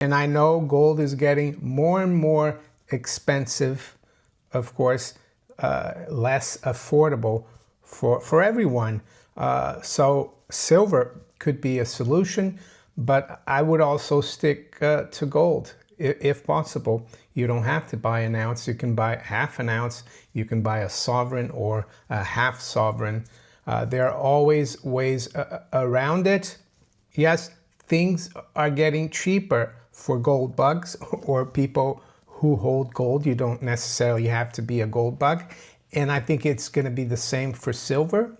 And I know gold is getting more and more expensive, of course, less affordable for everyone. So silver could be a solution, but I would also stick to gold if possible. You don't have to buy an ounce. You can buy half an ounce. You can buy a sovereign or a half sovereign. There are always ways around it. Yes, things are getting cheaper for gold bugs or people who hold gold. You don't necessarily have to be a gold bug. And I think it's going to be the same for silver.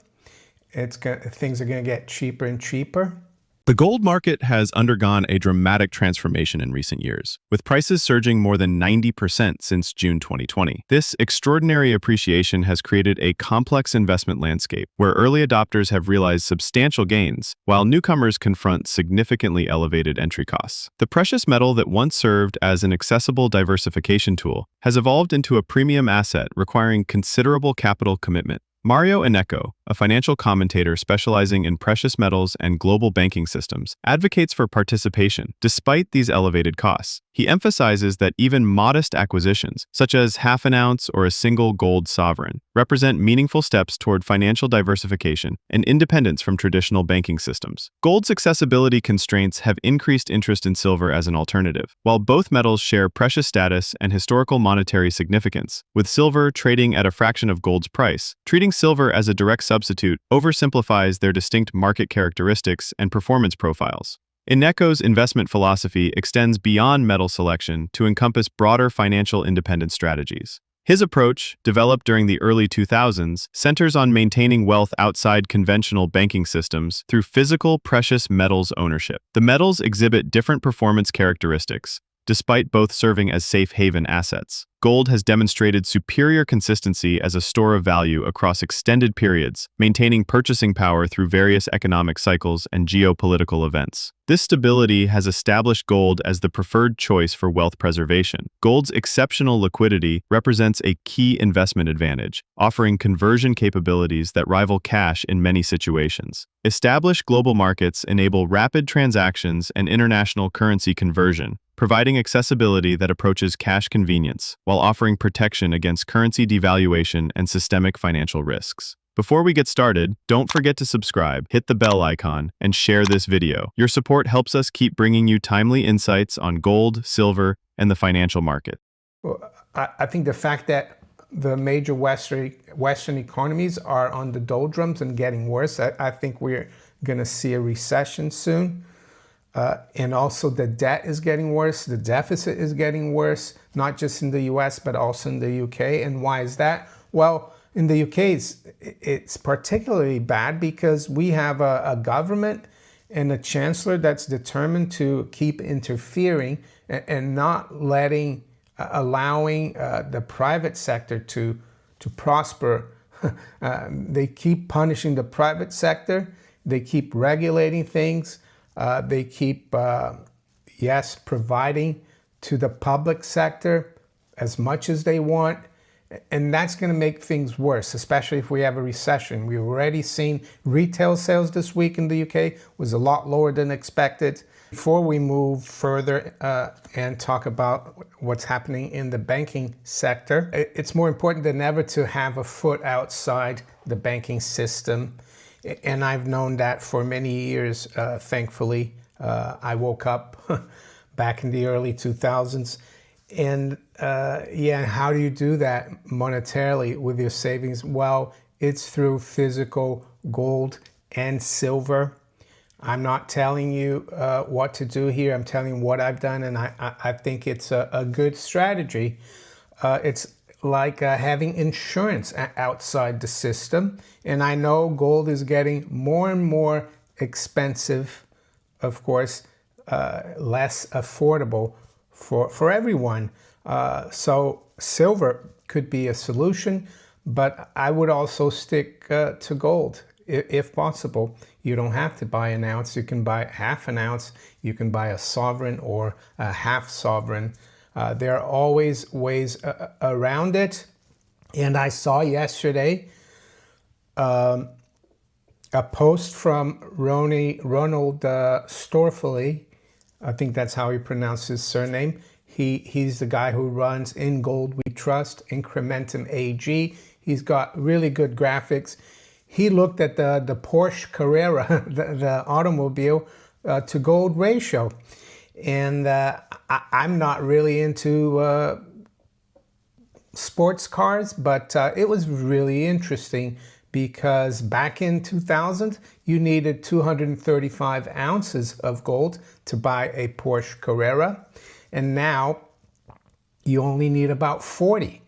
Things are going to get cheaper and cheaper. The gold market has undergone a dramatic transformation in recent years, with prices surging more than 90% since June 2020. This extraordinary appreciation has created a complex investment landscape where early adopters have realized substantial gains, while newcomers confront significantly elevated entry costs. The precious metal that once served as an accessible diversification tool has evolved into a premium asset requiring considerable capital commitment. Mario Innecco, a financial commentator specializing in precious metals and global banking systems, advocates for participation despite these elevated costs. He emphasizes that even modest acquisitions, such as half an ounce or a single gold sovereign, represent meaningful steps toward financial diversification and independence from traditional banking systems. Gold's accessibility constraints have increased interest in silver as an alternative. While both metals share precious status and historical monetary significance, with silver trading at a fraction of gold's price, treating silver as a direct substitute oversimplifies their distinct market characteristics and performance profiles. Innecco's investment philosophy extends beyond metal selection to encompass broader financial independence strategies. His approach, developed during the early 2000s, centers on maintaining wealth outside conventional banking systems through physical precious metals ownership. The metals exhibit different performance characteristics, despite both serving as safe haven assets. Gold has demonstrated superior consistency as a store of value across extended periods, maintaining purchasing power through various economic cycles and geopolitical events. This stability has established gold as the preferred choice for wealth preservation. Gold's exceptional liquidity represents a key investment advantage, offering conversion capabilities that rival cash in many situations. Established global markets enable rapid transactions and international currency conversion, providing accessibility that approaches cash convenience, while offering protection against currency devaluation and systemic financial risks. Before we get started, don't forget to subscribe, hit the bell icon, and share this video. Your support helps us keep bringing you timely insights on gold, silver, and the financial market. Well, I think the fact that the major Western economies are on the doldrums and getting worse, I think we're going to see a recession soon. And also the debt is getting worse. The deficit is getting worse, not just in the US, but also in the UK. And why is that? Well, in the UK, it's particularly bad because we have a government and a chancellor that's determined to keep interfering and not allowing the private sector to prosper. They keep punishing the private sector. They keep regulating things. They keep, providing to the public sector as much as they want. And that's going to make things worse, especially if we have a recession. We've already seen retail sales this week in the UK was a lot lower than expected. Before we move further and talk about what's happening in the banking sector, it's more important than ever to have a foot outside the banking system. And I've known that for many years, thankfully. I woke up back in the early 2000s. And how do you do that monetarily with your savings? Well, it's through physical gold and silver. I'm not telling you what to do here. I'm telling you what I've done, and I think it's a good strategy. It's like having insurance outside the system. And I know gold is getting more and more expensive, of course, less affordable for everyone. So silver could be a solution, but I would also stick to gold if possible. You don't have to buy an ounce. You can buy half an ounce. You can buy a sovereign or a half sovereign. There are always ways around it. And I saw yesterday a post from Ronald Storfley I think that's how he pronounced his surname. He's the guy who runs In Gold We Trust, Incrementum AG. He's got really good graphics. He looked at the Porsche Carrera, the automobile, to gold ratio. And I'm not really into sports cars, but it was really interesting because back in 2000, you needed 235 ounces of gold to buy a Porsche Carrera. And now you only need about 40.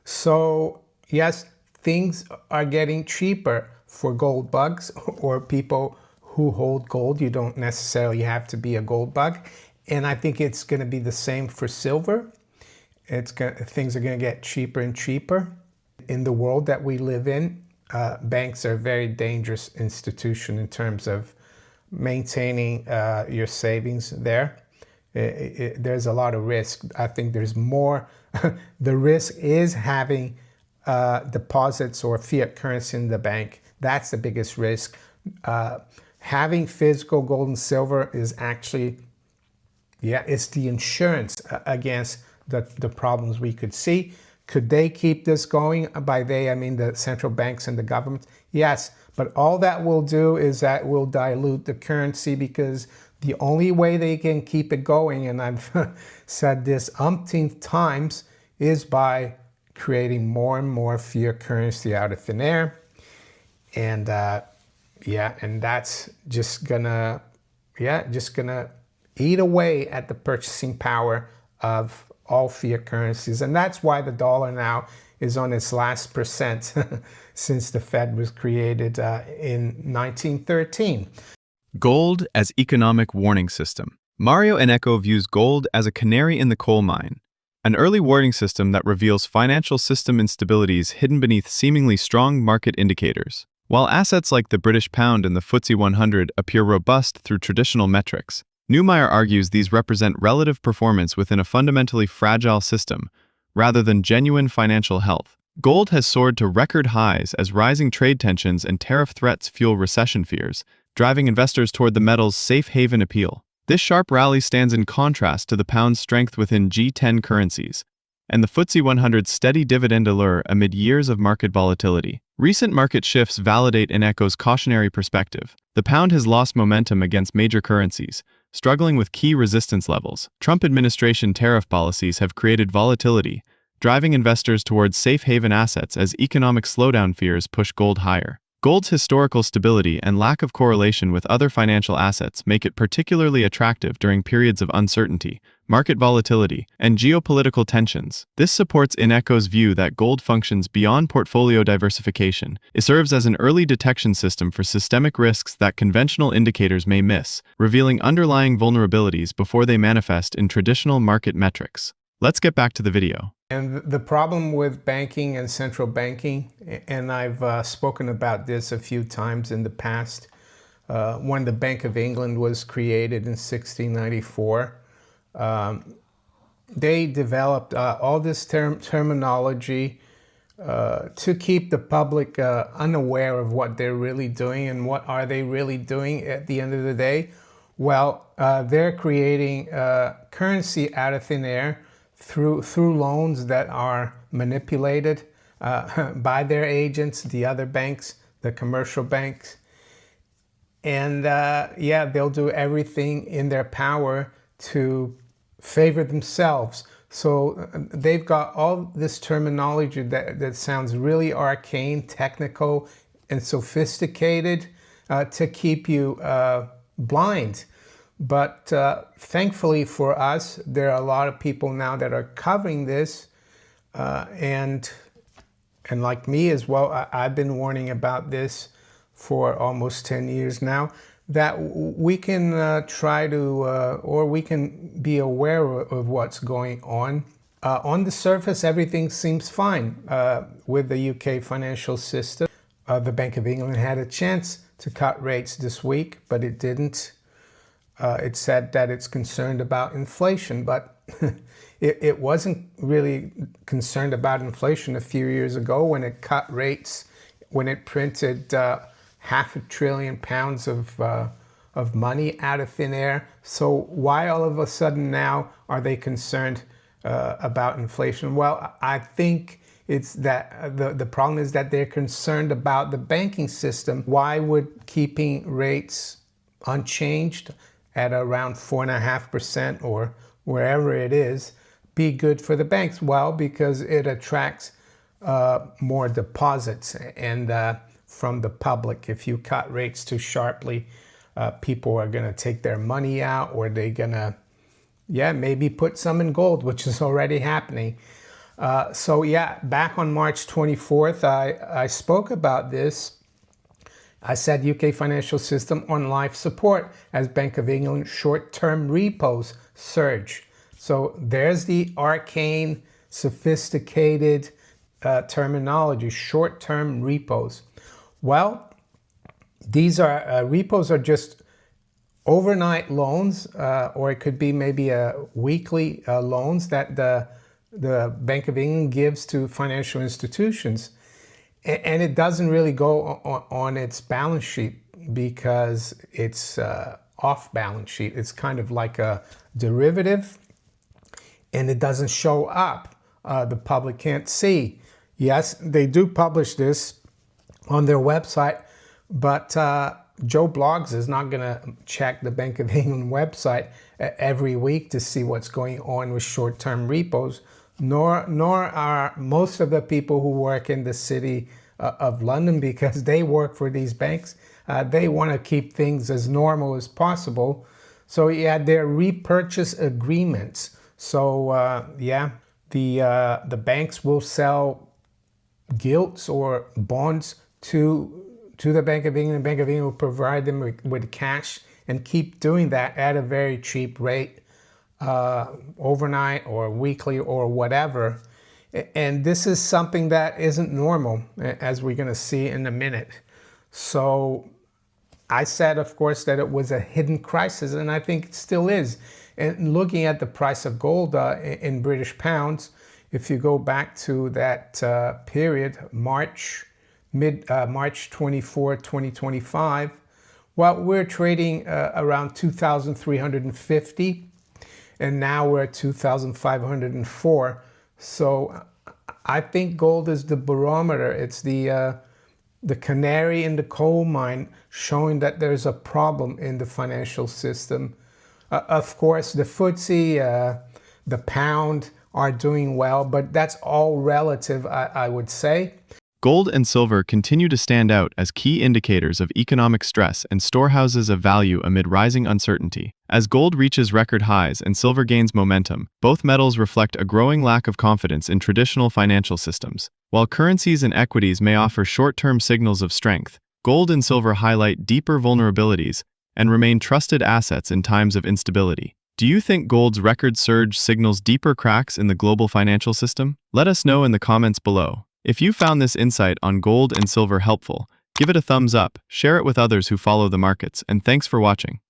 So yes, things are getting cheaper for gold bugs or people who hold gold. You don't necessarily have to be a gold bug. And I think it's going to be the same for silver. Things are going to get cheaper and cheaper. In the world that we live in, banks are a very dangerous institution in terms of maintaining your savings there. There's a lot of risk. I think there's more. The risk is having deposits or fiat currency in the bank. That's the biggest risk. Having physical gold and silver is actually, it's the insurance against the problems we could see. Could they keep this going? By they, I mean the central banks and the government. Yes, but all that will do is that will dilute the currency, because the only way they can keep it going, and I've said this umpteenth times, is by creating more and more fiat currency out of thin air. And and that's just gonna eat away at the purchasing power of all fiat currencies. And that's why the dollar now is on its last percent since the Fed was created in 1913. Gold as economic warning system. Mario Innecco views gold as a canary in the coal mine, an early warning system that reveals financial system instabilities hidden beneath seemingly strong market indicators. While assets like the British pound and the FTSE 100 appear robust through traditional metrics, Neumeyer argues these represent relative performance within a fundamentally fragile system, rather than genuine financial health. Gold has soared to record highs as rising trade tensions and tariff threats fuel recession fears, driving investors toward the metal's safe haven appeal. This sharp rally stands in contrast to the pound's strength within G10 currencies, and the FTSE 100's steady dividend allure amid years of market volatility. Recent market shifts validate Innecco's cautionary perspective. The pound has lost momentum against major currencies, struggling with key resistance levels. Trump administration tariff policies have created volatility, driving investors towards safe haven assets as economic slowdown fears push gold higher. Gold's historical stability and lack of correlation with other financial assets make it particularly attractive during periods of uncertainty, market volatility, and geopolitical tensions. This supports Innecco's view that gold functions beyond portfolio diversification. It serves as an early detection system for systemic risks that conventional indicators may miss, revealing underlying vulnerabilities before they manifest in traditional market metrics. Let's get back to the video. And the problem with banking and central banking, and I've spoken about this a few times in the past, when the Bank of England was created in 1694, they developed all this terminology to keep the public unaware of what they're really doing. And what are they really doing at the end of the day? Well, they're creating currency out of thin air through loans that are manipulated by their agents, the other banks, the commercial banks. And they'll do everything in their power to favor themselves. So they've got all this terminology that sounds really arcane, technical, and sophisticated to keep you blind. But thankfully for us, there are a lot of people now that are covering this, and like me as well, I've been warning about this for almost 10 years now, that we can try to, or we can be aware of what's going on. On the surface, everything seems fine with the UK financial system. The Bank of England had a chance to cut rates this week, but it didn't. It said that it's concerned about inflation, but it wasn't really concerned about inflation a few years ago when it cut rates, when it printed £500 billion of money out of thin air. So why all of a sudden now are they concerned about inflation? Well, I think it's that the problem is that they're concerned about the banking system. Why would keeping rates unchanged at around 4.5% or wherever it is be good for the banks? Well, because it attracts more deposits and from the public. If you cut rates too sharply, people are going to take their money out, or they're going to, maybe put some in gold, which is already happening. So back on March 24th, I spoke about this. I said UK financial system on life support as Bank of England short-term repos surge. So there's the arcane, sophisticated terminology, short-term repos. Well, these are repos are just overnight loans, or it could be maybe weekly loans that the Bank of England gives to financial institutions. And it doesn't really go on its balance sheet because it's off balance sheet. It's kind of like a derivative, and it doesn't show up. The public can't see. Yes, they do publish this on their website, but Joe Bloggs is not going to check the Bank of England website every week to see what's going on with short-term repos. Nor are most of the people who work in the city of London, because they work for these banks. They want to keep things as normal as possible. So their repurchase agreements. So the banks will sell gilts or bonds to the Bank of England. The Bank of England will provide them with cash and keep doing that at a very cheap rate. Overnight or weekly or whatever. And this is something that isn't normal, as we're going to see in a minute. So I said, of course, that it was a hidden crisis, and I think it still is. And looking at the price of gold in British pounds, if you go back to that period, March 24, 2025, well, we're trading around 2,350. And now we're at 2,504. So I think gold is the barometer. It's the canary in the coal mine, showing that there's a problem in the financial system. Of course, the FTSE, the pound are doing well, but that's all relative, I would say. Gold and silver continue to stand out as key indicators of economic stress and storehouses of value amid rising uncertainty. As gold reaches record highs and silver gains momentum, both metals reflect a growing lack of confidence in traditional financial systems. While currencies and equities may offer short-term signals of strength, gold and silver highlight deeper vulnerabilities and remain trusted assets in times of instability. Do you think gold's record surge signals deeper cracks in the global financial system? Let us know in the comments below. If you found this insight on gold and silver helpful, give it a thumbs up, share it with others who follow the markets, and thanks for watching.